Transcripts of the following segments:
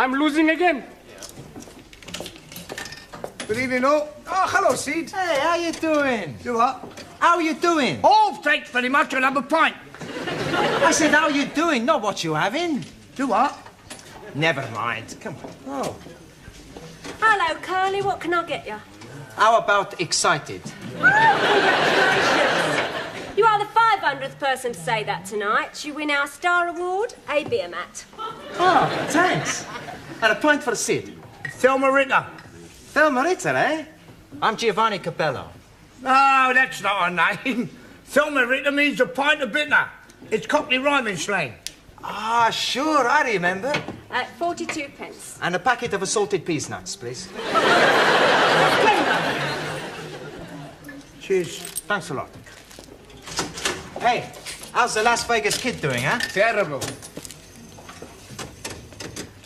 I'm losing again. Good evening, all. Oh, hello, Sid. Hey, how you doing? Do what? How you doing? Oh, thanks very much. I'll have a pint. I said, how you doing, not what you having. Do what? Never mind. Come on. Oh. Hello, Curly. What can I get you? How about excited? Congratulations. You are the 500th person to say that tonight. You win our Star Award, a beer mat. Oh, thanks. And a pint for Sid. Thelma Ritter. Thelma Ritter, eh? I'm Giovanni Capello. No, that's not her name. Thelma Ritter means a pint of bitter. It's Cockney rhyming slang. Ah, sure, I remember. 42 pence. And a packet of assorted peas nuts, please. Cheers. Thanks a lot. Hey, how's the Las Vegas kid doing, huh? Terrible.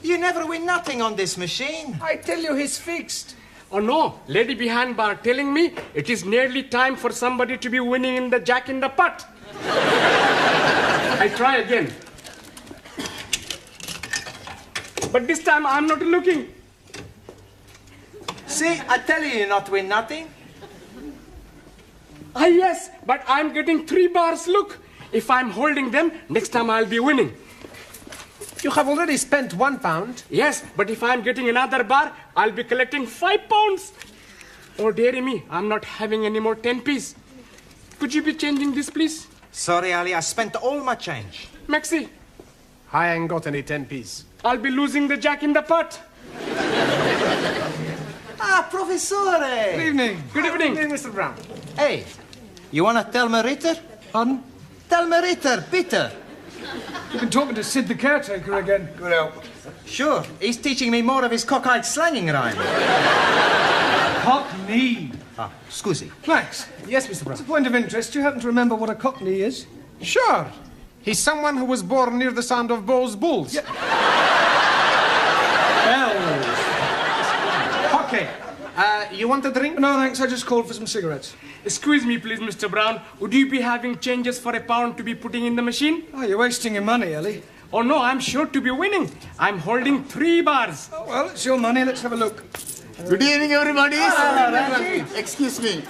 You never win nothing on this machine. I tell you, he's fixed. Oh no, lady behind bar telling me it is nearly time for somebody to be winning in the Jack in the Pot. I try again. But this time I'm not looking. See, I tell you not win nothing. Ah yes, but I'm getting 3 bars. Look, if I'm holding them, next time I'll be winning. You have already spent £1. Yes, but if I'm getting another bar, I'll be collecting £5. Oh, dearie me, I'm not having any more 10p's. Could you be changing this, please? Sorry, Ali, I spent all my change. Maxi, I ain't got any 10p's. I'll be losing the Jack in the Pot. Ah, Professore! Good evening. Good evening. Mr. Brown. Hey, you want a Thelma Ritter? Pardon? Thelma Ritter, bitter. You've been talking to Sid the caretaker again. Good help. Sure, he's teaching me more of his cockeyed slanging rhyme. Cockney. Ah, scusi. Max, Yes, Mr. Brown. as a point of interest, do you happen to remember what a cockney is? Sure. He's someone who was born near the sound of Bow's bulls. Bells. Okay. You want a drink? No, thanks. I just called for some cigarettes. Excuse me, please, Mr. Brown. Would you be having changes for £1 to be putting in the machine? Oh, you're wasting your money, Ellie. Oh, no, I'm sure to be winning. I'm holding 3 bars. Oh, well, it's your money. Let's have a look. Good evening, everybody. Excuse me.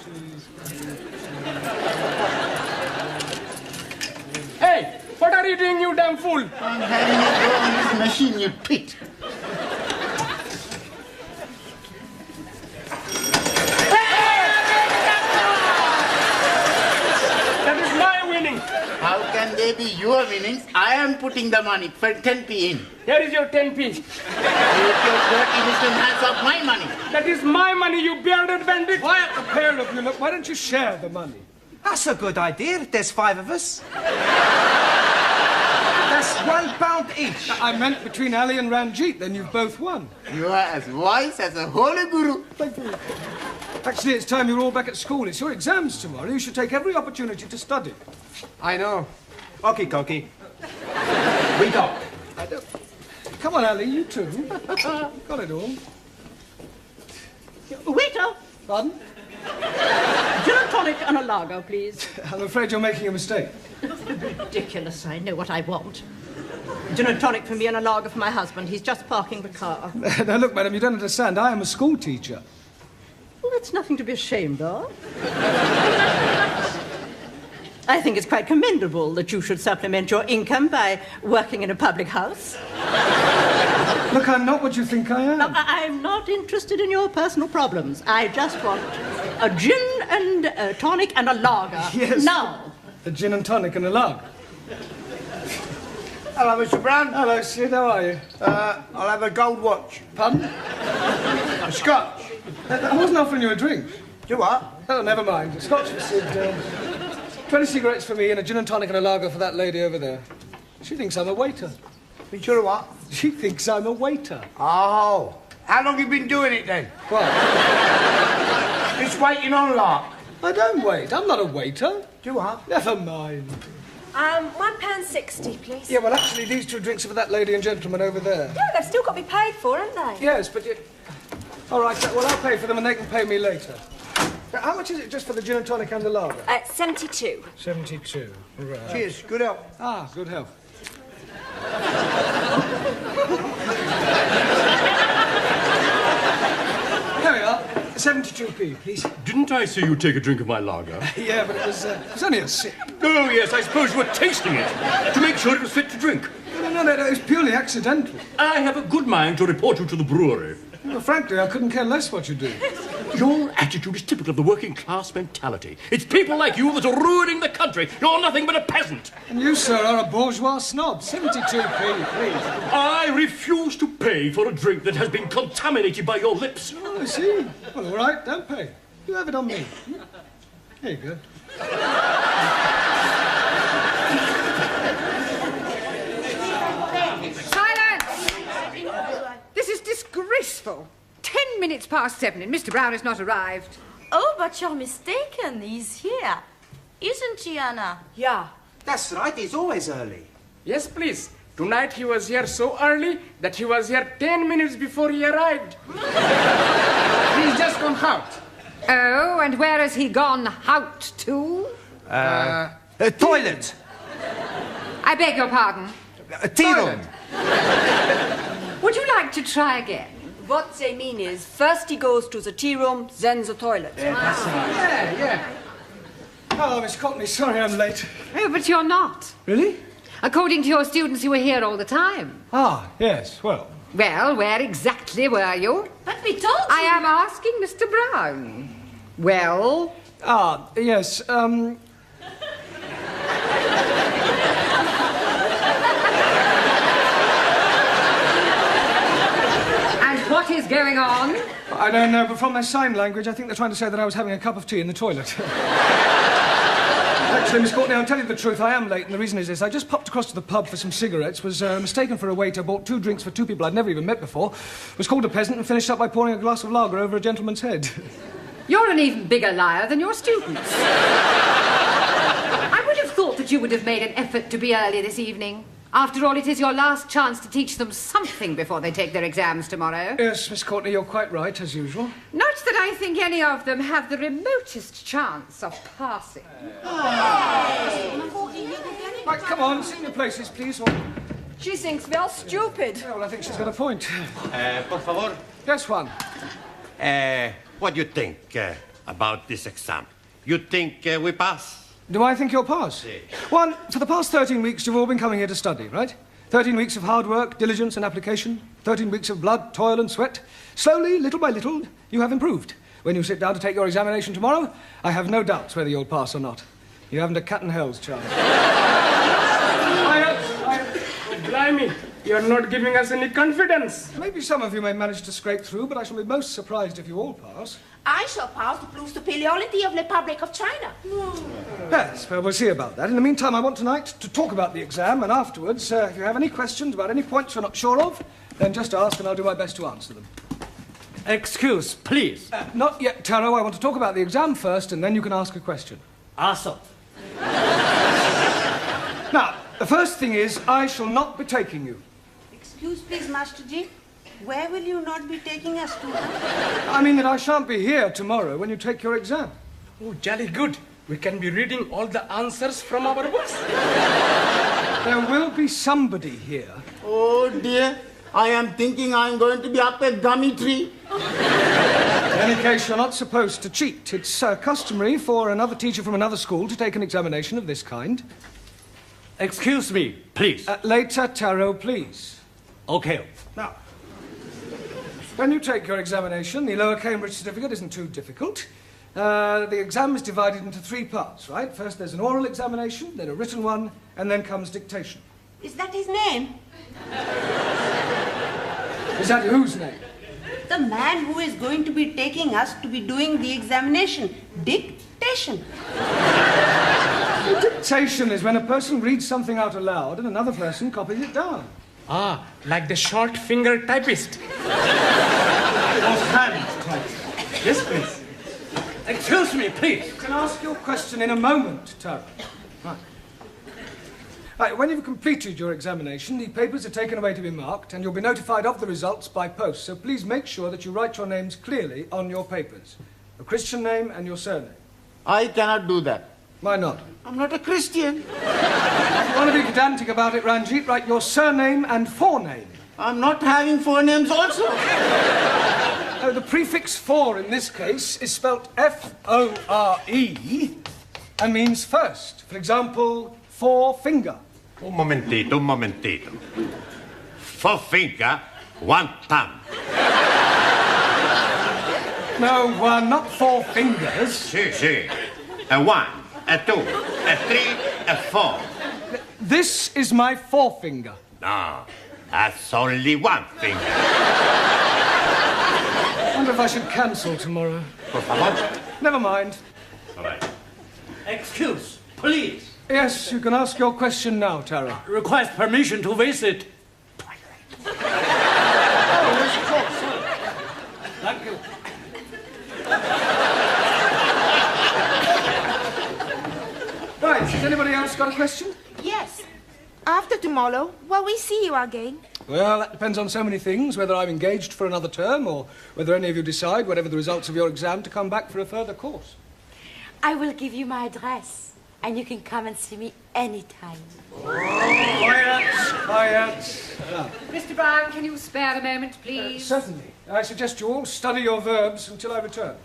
Hey, what are you doing, you damn fool? I'm having a go on this machine, you twit. That is my winning. How can they be your winnings? I am putting the money for 10p in. Here is your 10p. Take your dirty little hands off my money. That is my money, you bearded bandit. Quiet the pair of you. Look, why don't you share the money? That's a good idea. There's 5 of us. That's £1 each. I meant between Ali and Ranjit, then you've both won. You are as wise as a holy guru. Actually, it's time you're all back at school. It's your exams tomorrow. You should take every opportunity to study. I know. Okie dokie. We go. Come on, Ali, you too. Got it all. Waiter, Pardon? gin and tonic and a lager, please. I'm afraid you're making a mistake. Ridiculous, I know what I want. Gin and tonic for me and a lager for my husband. He's just parking the car. Now, look, madam, you don't understand. I am a school teacher. Well, that's nothing to be ashamed of. I think it's quite commendable that you should supplement your income by working in a public house. Look, I'm not what you think I am. Now, I'm not interested in your personal problems. I just want a gin and a tonic and a lager. Yes. Now. A gin and tonic and a lager. Hello, Mr. Brown. Hello, Sid, how are you? I'll have a gold watch. Pardon? A scotch. I wasn't offering you a drink. Do what? Oh, never mind. A scotch for Sid. 20 cigarettes for me and a gin and tonic and a lager for that lady over there. She thinks I'm a waiter. You sure of what? She thinks I'm a waiter. Oh. How long have you been doing it then? What? Just waiting on lark. I don't wait. I'm not a waiter. Do what? Never mind. £1.60, please. Yeah, well, actually, these 2 drinks are for that lady and gentleman over there. Yeah, they've still got to be paid for, haven't they? Yes, but you... All right, well, I'll pay for them and they can pay me later. Now, how much is it just for the gin and tonic and the lager? 72. 72. Right. Cheers. Good help. Ah, good health. 72p, please. Didn't I see you take a drink of my lager? Yeah, but it was only a sip. Oh, yes, I suppose you were tasting it to make sure it was fit to drink. No, it was purely accidental. I have a good mind to report you to the brewery. Well, frankly, I couldn't care less what you do. Your attitude is typical of the working class mentality. It's people like you that are ruining the country. You're nothing but a peasant. And you, sir, are a bourgeois snob. 72p, please. I refuse to pay for a drink that has been contaminated by your lips. Oh, I see. Well, all right, don't pay. You have it on me. There you go. Silence! This is disgraceful. 10 minutes past 7 and Mr. Brown has not arrived. Oh, but you're mistaken. He's here. Isn't he, Anna? Yeah. That's right, he's always early. Yes, please. Tonight he was here so early that he was here 10 minutes before he arrived. He's just gone out. Oh, and where has he gone out to? Toilet. I beg your pardon. Tea room. Would you like to try again? What they mean is, first he goes to the tea room, then the toilet. Yeah. Oh, Miss Courtney, sorry I'm late. Oh, but you're not. Really? According to your students, you were here all the time. Ah, yes, well. Well, where exactly were you? But we told you. I am asking Mr. Brown. Well? Ah, yes, And what is going on? I don't know, but from their sign language, I think they're trying to say that I was having a cup of tea in the toilet. Actually, Miss Courtney, I'll tell you the truth. I am late, and the reason is this. I just popped across to the pub for some cigarettes, was mistaken for a waiter, bought 2 drinks for 2 people I'd never even met before, was called a peasant, and finished up by pouring a glass of lager over a gentleman's head. You're an even bigger liar than your students. I would have thought that you would have made an effort to be early this evening. After all, it is your last chance to teach them something before they take their exams tomorrow. Yes, Miss Courtney, you're quite right, as usual. Not that I think any of them have the remotest chance of passing. Right, come on, sit in your places, please. Or... She thinks we're stupid. Yeah, well, I think she's got a point. Por favor. Yes, Juan. What do you think about this exam? You think we pass? Do I think you'll pass? Si. Juan, for the past 13 weeks, you've all been coming here to study, right? 13 weeks of hard work, diligence and application. 13 weeks of blood, toil and sweat. Slowly, little by little, you have improved. When you sit down to take your examination tomorrow, I have no doubts whether you'll pass or not. You haven't a cat and hell's chance. Blimey, you're not giving us any confidence. Maybe some of you may manage to scrape through, but I shall be most surprised if you all pass. I shall pass to prove the superiority of the Republic of China. Yes, well, we'll see about that. In the meantime, I want tonight to talk about the exam, and afterwards, if you have any questions about any points you're not sure of, then just ask and I'll do my best to answer them. Excuse, please. Not yet, Taro. I want to talk about the exam first, and then you can ask a question. Awesome. Now, the first thing is, I shall not be taking you. Excuse, please, Master Ji. Where will you not be taking us to? I mean that I shan't be here tomorrow when you take your exam. Oh, jolly good. We can be reading all the answers from our books. There will be somebody here. Oh, dear. I am thinking I'm going to be up a gummy tree. In any case, you're not supposed to cheat. It's customary for another teacher from another school to take an examination of this kind. Excuse me, please. Later, Taro, please. Okay. Now, when you take your examination, the Lower Cambridge certificate isn't too difficult. The exam is divided into 3 parts, right? First there's an oral examination, then a written one, and then comes dictation. Is that his name? Is that whose name? The man who is going to be taking us to be doing the examination. Dictation. Dictation is when a person reads something out aloud and another person copies it down. Ah, like the short finger typist. Or hand typist. Yes, please. Excuse me, please. You can ask your question in a moment, Taro. Right, when you've completed your examination, the papers are taken away to be marked, and you'll be notified of the results by post. So please make sure that you write your names clearly on your papers. Your Christian name and your surname. I cannot do that. Why not? I'm not a Christian. If you want to be pedantic about it, Ranjit, write your surname and forename. I'm not having forenames also. the prefix for in this case is spelt F-O-R-E and means first. For example, forefinger. Un momentito. Forefinger, one thumb. No, one, not four fingers. Si. A one, a two, a three, a four. This is my forefinger. No, that's only one finger. I wonder if I should cancel tomorrow. Por favor. Never mind. All right. Excuse, please. Yes, you can ask your question now, Tara. Request permission to visit. Oh, yes, of course. Thank you. Right, has anybody else got a question? Yes. After tomorrow, will we see you again? Well, that depends on so many things, whether I'm engaged for another term or whether any of you decide, whatever the results of your exam, to come back for a further course. I will give you my address, and you can come and see me anytime. Quiet. Mr. Brown, can you spare a moment, please? Certainly. I suggest you all study your verbs until I return.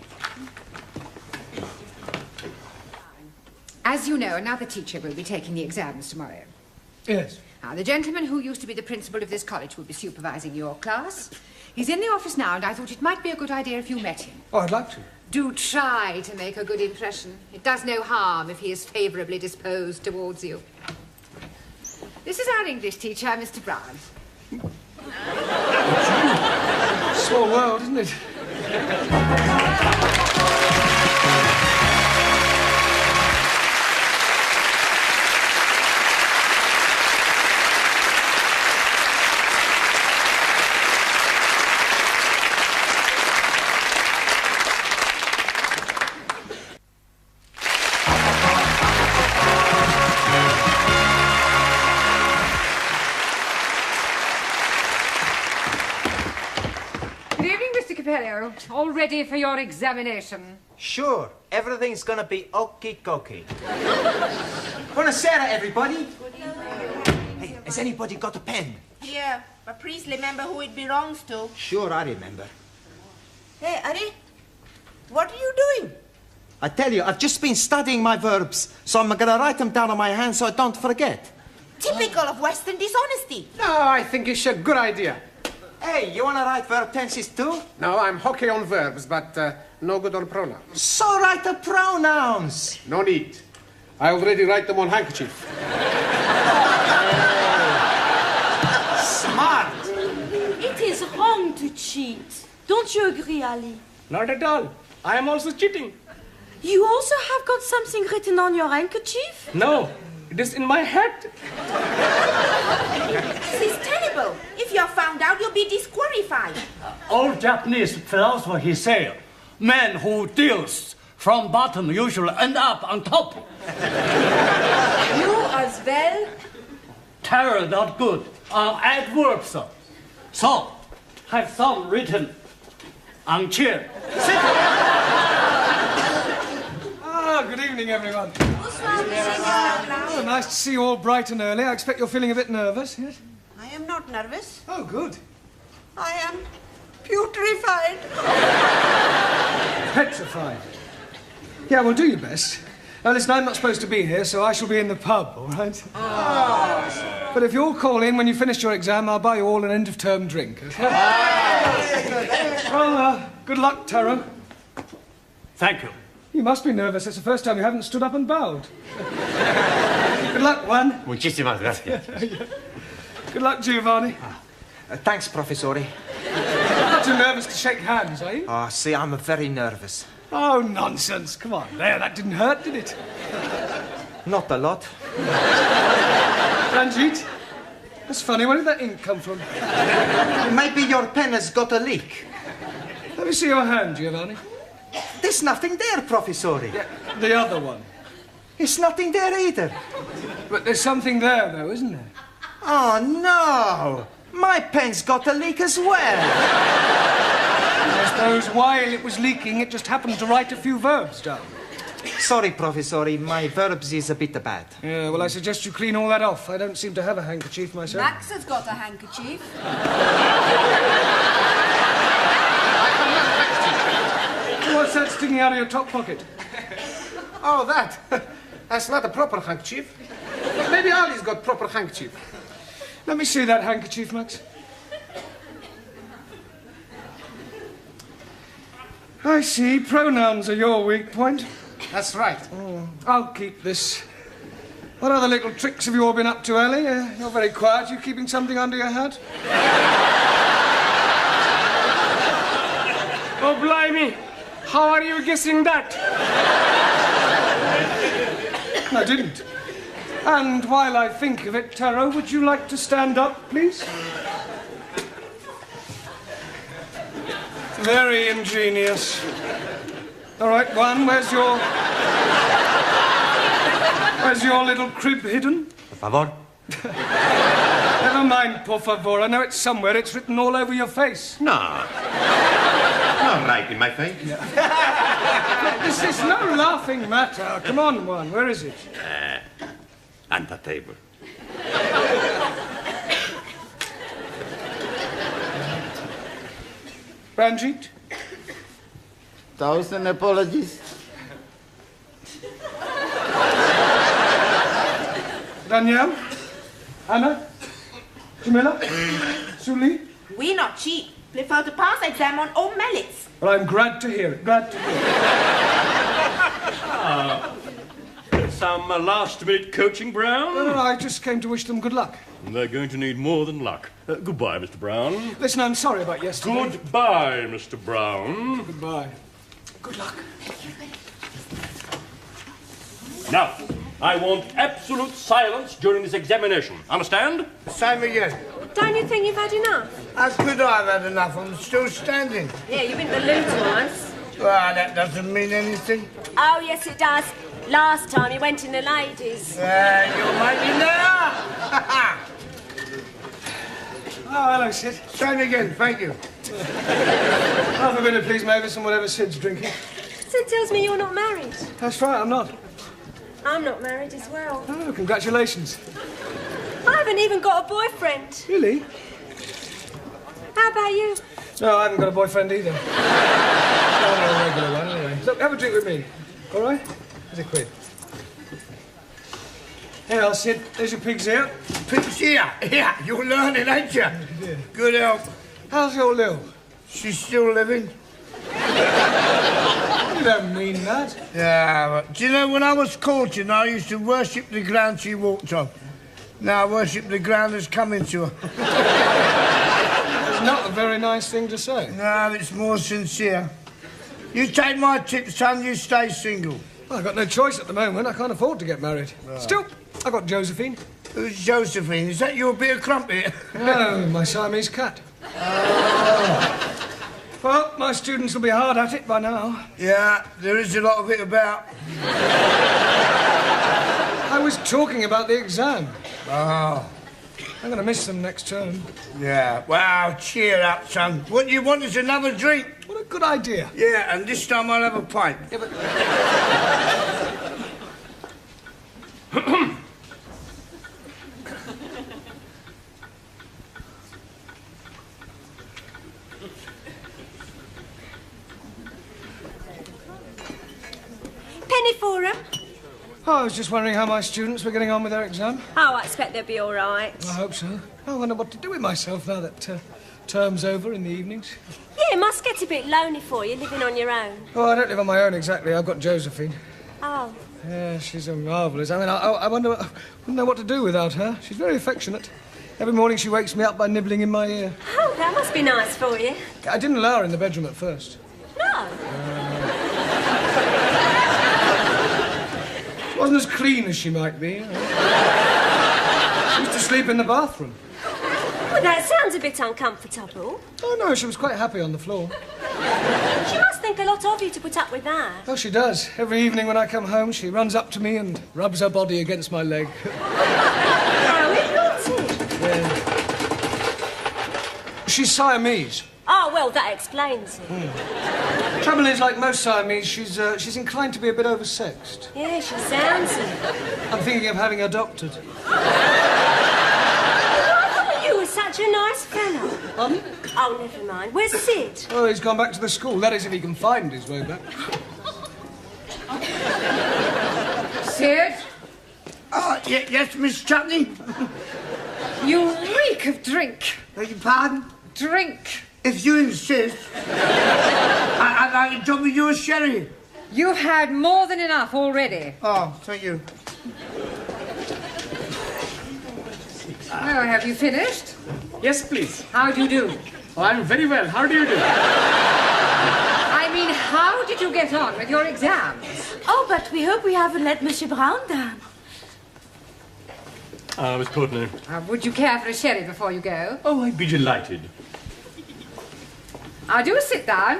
As you know, another teacher will be taking the exams tomorrow. Yes. Now, the gentleman who used to be the principal of this college will be supervising your class. He's in the office now, and I thought it might be a good idea if you met him. Oh, I'd like to. Do try to make a good impression. It does no harm if he is favourably disposed towards you. This is our English teacher, Mr. Brown. Small world, isn't it? All ready for your examination? Sure, everything's gonna be okie-dokie. Buonasera, everybody. Hey, has anybody got a pen? Here, but please remember who it belongs to. Sure, I remember. Hey, Ari, what are you doing? I tell you, I've just been studying my verbs, so I'm gonna write them down on my hand so I don't forget. Typical of Western dishonesty. No, I think it's a good idea. Hey, you wanna write verb tenses too? No, I'm hockey on verbs, but no good on pronouns. So write the pronouns. No need. I already write them on handkerchief. Smart. It is wrong to cheat. Don't you agree, Ali? Not at all. I am also cheating. You also have got something written on your handkerchief? No, it is in my head. This is terrible. If you're found out, you'll be disqualified. Old Japanese philosopher, he said, man who deals from bottom usually end up on top. You as well? Terror not good. Adverbs. So, have some written on chair. Ah, good evening, everyone. Oh, nice to see you all bright and early. I expect you're feeling a bit nervous, yes? I am not nervous. Oh, good. I am putrefied. Petrified. Yeah, well, do your best. Now, listen, I'm not supposed to be here, so I shall be in the pub, all right? Oh. But if you all call in when you finish your exam, I'll buy you all an end-of-term drink. Okay? Well, good luck, Tara. Thank you. You must be nervous. It's the first time you haven't stood up and bowed. Good luck, Juan. Muchísimas gracias. Good luck, Giovanni. Thanks, Professore. Not too nervous to shake hands, are you? Oh, see, I'm very nervous. Oh, nonsense. Come on. There, that didn't hurt, did it? Not a lot. Ranjit, that's funny. Where did that ink come from? Maybe your pen has got a leak. Let me see your hand, Giovanni. There's nothing there, Professore. Yeah, the other one. It's nothing there either. But there's something there, though, isn't there? Oh, no. My pen's got a leak as well. I suppose while it was leaking, it just happened to write a few verbs down. Sorry, Professore, my verbs is a bit bad. Yeah, well, I suggest you clean all that off. I don't seem to have a handkerchief myself. Max has got a handkerchief. sticking out of your top pocket? Oh, that. That's not a proper handkerchief. Maybe Ali's got proper handkerchief. Let me see that handkerchief, Max. I see. Pronouns are your weak point. That's right. I'll keep this. What other little tricks have you all been up to, Ali? You're very quiet. You keeping something under your hat? Oh, blimey. How are you guessing that? I didn't. And while I think of it, Taro, would you like to stand up, please? Very ingenious. All right, Juan, where's your little crib hidden? Por favor. Never mind, por favor. I know it's somewhere. It's written all over your face. No. Not right in my face. This is no laughing matter. Come on, Juan. Where is it? On the table. Ranjit? 1,000 apologies. Danielle? Anna? Jamila? Suli? We not cheap. Prefer to pass exam on all merits. Well, I'm glad to hear it. Glad to hear it. Some last-minute coaching, Brown? No, I just came to wish them good luck. They're going to need more than luck. Goodbye, Mr. Brown. Listen, I'm sorry about yesterday. Goodbye, Mr. Brown. Goodbye. Good luck. Now, I want absolute silence during this examination. Understand? Same again. Don't you think you've had enough? How could I have had enough? I'm still standing. Yeah, you've been to the loo twice. Well, that doesn't mean anything. Oh, yes, it does. Last time you went in the ladies. You'll make me now. Oh, hello, Sid. Same again, thank you. Half a minute, please, Mavis, and whatever Sid's drinking. Sid tells me you're not married. That's right, I'm not. I'm not married as well. Oh, congratulations. I haven't even got a boyfriend. Really? How about you? No, I haven't got a boyfriend either. No, a regular one, anyway. Look, have a drink with me. All right? Here's a quid. Here, Sid. There's your pig's ear. Pig's ear? Yeah, you're learning, ain't you? Yeah. Good help. How's your Lil? She's still living. You don't mean that. Yeah, but do you know, when I was courting, I used to worship the ground she walked on. Now I worship the ground that's coming to her. It's not a very nice thing to say. No, it's more sincere. You take my tip, son, you stay single. Well, I've got no choice at the moment. I can't afford to get married. Right. Still, I've got Josephine. Who's Josephine? Is that your bit of crumpet? No, my Siamese cat. Well, my students will be hard at it by now. Yeah, there is a lot of it about. I was talking about the exam. Oh. I'm going to miss them next term. Yeah, well, cheer up, son. What you want is another drink. What a good idea. Yeah, and this time I'll have a pint. Yeah, but... Penny for 'em. Oh, I was just wondering how my students were getting on with their exam. Oh, I expect they'll be all right. I hope so. I wonder what to do with myself now that term's over in the evenings. Yeah, it must get a bit lonely for you, living on your own. Oh, I don't live on my own exactly. I've got Josephine. Oh. Yeah, she's a marvellous. I mean, I wonder... I wouldn't know what to do without her. She's very affectionate. Every morning she wakes me up by nibbling in my ear. Oh, that must be nice for you. I didn't allow her in the bedroom at first. No. She wasn't as clean as she might be. You know. She used to sleep in the bathroom. Well, that sounds a bit uncomfortable. Oh, no, she was quite happy on the floor. She must think a lot of you to put up with that. Oh, she does. Every evening when I come home, she runs up to me and rubs her body against my leg. How naughty. Yeah. She's Siamese. Oh, well, that explains it. Trouble is, like most Siamese, she's inclined to be a bit oversexed. Yeah, she sounds it. I'm thinking of having her doctored. You were such a nice fellow. Pardon? Oh, never mind. Where's Sid? Oh, he's gone back to the school. That is, if he can find his way back. Sid? Oh, yes, Miss Chutney? You reek of drink. Beg your pardon? Drink. If you insist, I'd like a job with you as sherry. You've had more than enough already. Oh, thank you. Well, have you finished? Yes, please. How do you do? Oh, I'm very well. How do you do? I mean, how did you get on with your exams? Oh, but we hope we haven't let Monsieur Brown down. Miss Courtney. Would you care for a sherry before you go? Oh, I'd be delighted. Do sit down.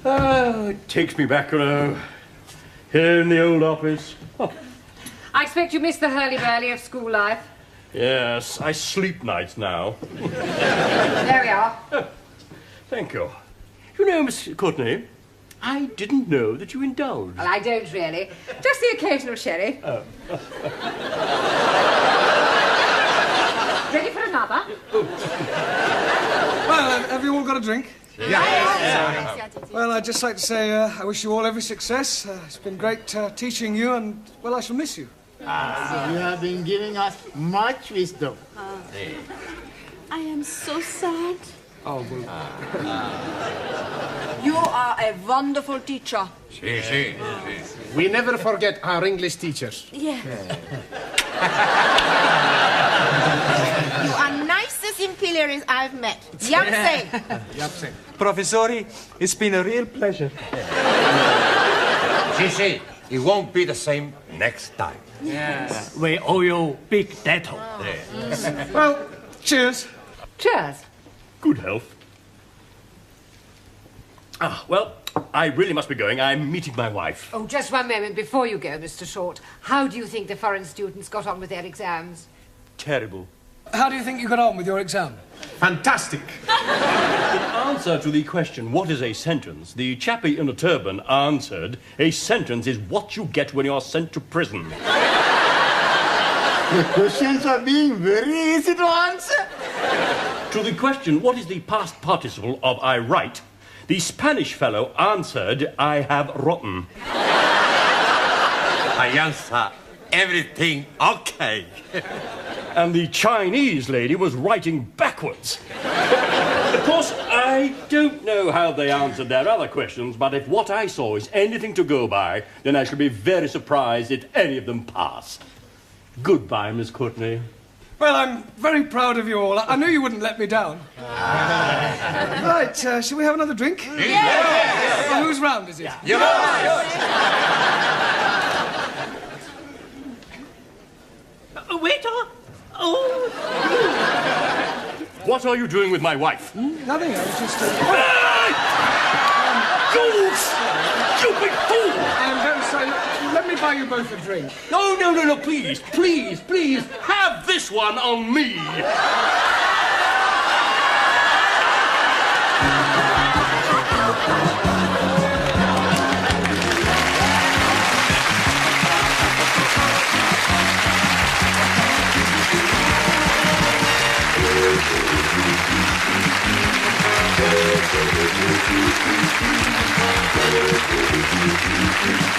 It takes me back, you know. Here in the old office. Oh, I expect you missed the hurly-burly of school life. yes, I sleep nights now. There we are. Thank you. You know, Miss Courtney, I didn't know that you indulged. Well, I don't really. Just the occasional sherry. Oh. Ready for another? Well, have you all got a drink? Yeah. Well, I'd just like to say I wish you all every success. It's been great teaching you, and, well, I shall miss you. You have been giving us much wisdom. I am so sad. Oh, well. You are a wonderful teacher. We never forget our English teachers. Yeah. You are nicest imperials I've met. Yapse. Professori, it's been a real pleasure. See, it won't be the same next time. Yes. We owe you big debt. Well, cheers. Cheers. Good health. Well, I really must be going. I'm meeting my wife. Oh, just one moment before you go, Mr. Short. How do you think the foreign students got on with their exams? Terrible. How do you think you got on with your exam? Fantastic. In answer to the question, what is a sentence, the chappie in a turban answered, a sentence is what you get when you're sent to prison. The questions are being very easy to answer. To the question, what is the past participle of I write, the Spanish fellow answered, I have rotten. I answer everything okay. And the Chinese lady was writing backwards. Of course, I don't know how they answered their other questions, but if what I saw is anything to go by, then I shall be very surprised if any of them pass. Goodbye, Miss Courtney. Well, I'm very proud of you all. I knew you wouldn't let me down. Right, shall we have another drink? Yes. Well, whose round is it? Waiter! Oh! What are you doing with my wife? Nothing, I was just... You stupid fool! I'm very sorry. Let me buy you both a drink. No, please, have this one on me. Thank you.